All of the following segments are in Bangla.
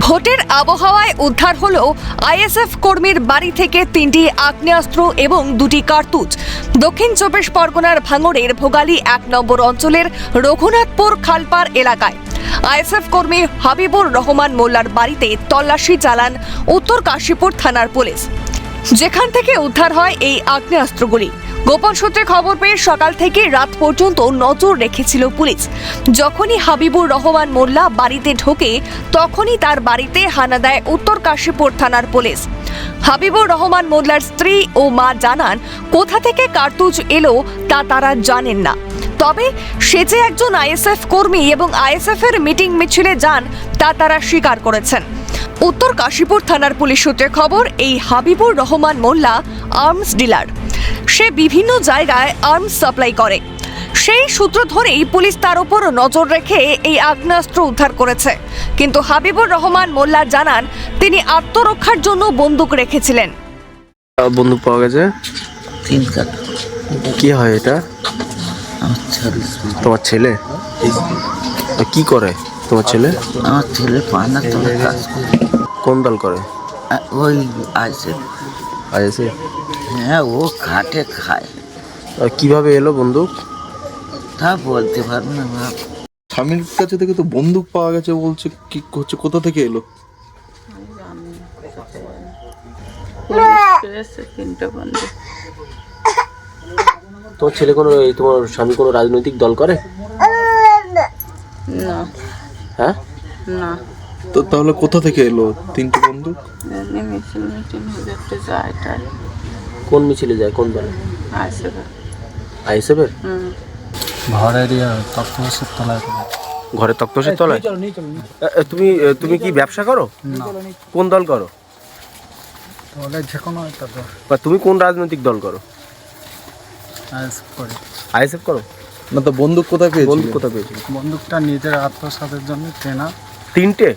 ভোটের আবহাওয়ায় উদ্ধার হলো আইএসএফ কর্মীর বাড়ি থেকে 3টি আগ্নেয়াস্ত্র এবং 2টি কার্তুজ। দক্ষিণ চব্বিশ পরগনার ভাঙড়ের ভোগালী 1 নম্বর অঞ্চলের রঘুনাথপুর খালপাড় এলাকায় আইএসএফ কর্মী হাবিবুর রহমান মোল্লার বাড়িতে তল্লাশি চালান উত্তর কাশীপুর থানার পুলিশ, যেখান থেকে উদ্ধার হয় এই আগ্নেয়াস্ত্রগুলি। গোপন সূত্রে খবর পেয়ে সকাল থেকে রাত পর্যন্ত নজর রেখেছিল পুলিশ। যখনই হাবিবুর রহমান মোল্লা বাড়িতে ঢোকে তখনই তার বাড়িতে হানা দেয় উত্তর কাশীপুর থানার পুলিশ। হাবিবুর রহমান মোল্লার স্ত্রী ও মা জানান, কোথা থেকে কার্তুজ এলো তা তারা জানেন না, তবে সে যে একজন আইএসএফ কর্মী এবং আইএসএফ এর মিটিং মিছিলে যান তা তারা স্বীকার করেছেন। উত্তর কাশীপুর থানার পুলিশ সূত্রে খবর, এই হাবিবুর রহমান মোল্লা আর্মস ডিলার। সে বিভিন্ন জায়গায় আর্মস সাপ্লাই করে। সেই সূত্র ধরেই পুলিশ তার উপর নজর রেখে এই আগ্নেয়াস্ত্র উদ্ধার করেছে। কিন্তু হাবিবুর রহমান মোল্লা জানান, তিনি আত্মরক্ষার জন্য বন্দুক রেখেছিলেন। বন্দুক পাওয়া গেছে। 3 কাঠ। কি হয় এটা? তোমার ছেলে কি করে? তোমার ছেলে? আমার ছেলে পায়নার তলে কাজ করে। কোন দল করে? ওই আছে। হ্যাঁ, ও খাটে খায়। কিভাবে এলো বন্দুক? তা বলতে পারবো না। স্বামীর কাছে থেকে তো বন্দুক পাওয়া গেছে বলছে, কি হচ্ছে, কোথা থেকে এলো? তোমার ছেলে কোনো, তোমার স্বামী কোনো রাজনৈতিক দল করে? না। হ্যাঁ না। তো তাহলে কোথা থেকে এলো 3টি বন্দুক? কোন মিছিলে যায়? কোন দলে? আইএসএফ এর? ঘরে তক্তপোষের তলায়? তুমি কি ব্যবসা করো? কোন দল করো? বা তুমি কোন রাজনৈতিক দল করো? আইএসএফ করো? না, তো বন্দুক কোথায় পেয়েছিল? বন্দুক কোথায় পেয়েছিল? বন্দুকটা নিজের আত্মসাতের জন্য কেনা। 3টে?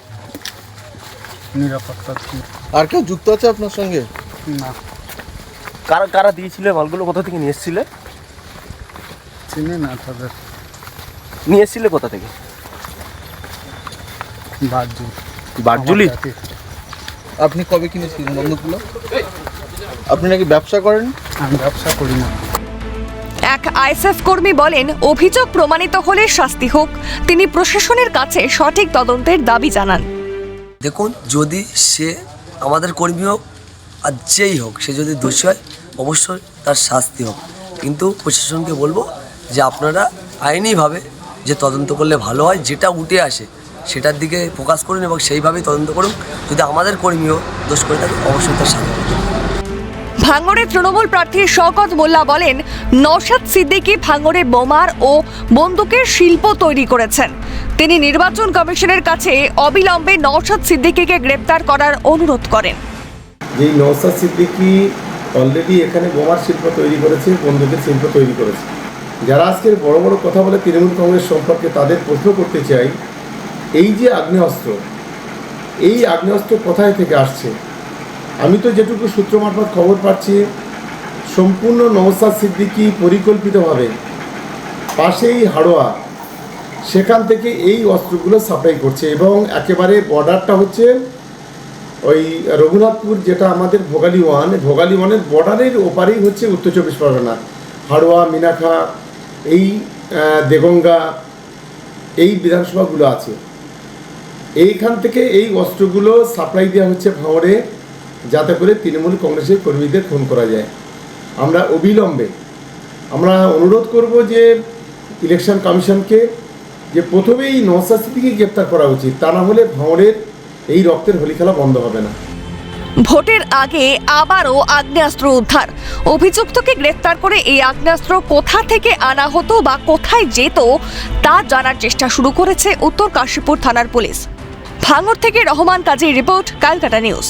নিরাপত্তা। আর কেউ যুক্ত আছে আপনার সঙ্গে? না, কারা কারা দিয়েছিলে মালগুলো? কোথা থেকে নিয়ে এসেছিলে? চিনি না তাদের। নিয়ে এসেছিলে কোথা থেকে? বারজুলি? আপনি কবে কিনেছিলেন বন্দুকগুলো? আপনি নাকি ব্যবসা করেন? আমি ব্যবসা করি না। এক আইএসএফ কর্মী বলেন, অভিযোগ প্রমাণিত হলে শাস্তি হোক। তিনি প্রশাসনের কাছে সঠিক তদন্তের দাবি জানান। দেখুন, যদি সে আমাদের কর্মী হোক আর যেই হোক, সে যদি দোষী হয় অবশ্যই তার শাস্তি হোক। কিন্তু প্রশাসনকে বলবো যে আপনারা আইনিভাবে যে তদন্ত করলে ভালো হয়, যেটা উঠে আসে সেটার দিকে ফোকাস করুন এবং সেইভাবেই তদন্ত করুন। যদি আমাদের কর্মীও দোষ করে থাকে অবশ্যই তার শাস্তি হবে। ভাঙড়ে তৃণমূল প্রার্থী শওকত মোল্লা বলেন, নওশাদ সিদ্দিকী ভাঙড়ে বোমার ও বন্দুকের শিল্প তৈরি করেছেন। তিনি নির্বাচন কমিশনের কাছে অবিলম্বে নওশাদ সিদ্দিকীকে গ্রেপ্তার করার অনুরোধ করেন। যেই নওশাদ সিদ্দিকী অলরেডি এখানে বোমার শিল্প তৈরি করেছে, বন্দুকের শিল্প তৈরি করেছে। যারা আজকের বড় বড় কথা বলে তৃণমূল কংগ্রেস সম্পর্কে, তাদের প্রশ্ন করতে চাই, এই যে আগ্নেয়াস্ত্র, এই আগ্নেয়াস্ত্র কোথায় থেকে আসছে? আমি তো যেটুকু সূত্র মারফত খবর পাচ্ছি, সম্পূর্ণ নওশাদ সিদ্দিকী পরিকল্পিতভাবে পাশেই হাড়োয়া, সেখান থেকে এই অস্ত্রগুলো সাপ্লাই করছে এবং একেবারে বর্ডারটা হচ্ছে ওই রঘুনাথপুর, যেটা আমাদের ভোগালী 1-এর বর্ডারের ওপারেই হচ্ছে উত্তর চব্বিশ পরগনা, হাড়োয়া, মিনাখা, এই দেগঙ্গা, এই বিধানসভাগুলো আছে। এইখান থেকে এই অস্ত্রগুলো সাপ্লাই দেওয়া হচ্ছে ভাঙড়ে, যাতে করে তৃণমূল কংগ্রেসের কর্মীদের খুন করা যায়। আমরা অবিলম্বে অনুরোধ করব যে ইলেকশন কমিশনকে, যে প্রথমেই নওশাদ সিদ্দিকীকে গ্রেপ্তার করা উচিত, তা না হলে ভাঙড়ের এই রক্তের হোলি খেলা বন্ধ হবে না। ভোটের আগে আবারও আগ্নেয়াস্ত্র উদ্ধার। অভিযুক্তকে গ্রেফতার করে এই আগ্নেয়াস্ত্র কোথা থেকে আনা হতো বা কোথায় যেত তা জানার চেষ্টা শুরু করেছে উত্তর কাশীপুর থানার পুলিশ। ভাঙড় থেকে রহমান কাজীর রিপোর্ট, ক্যালকাটা নিউজ।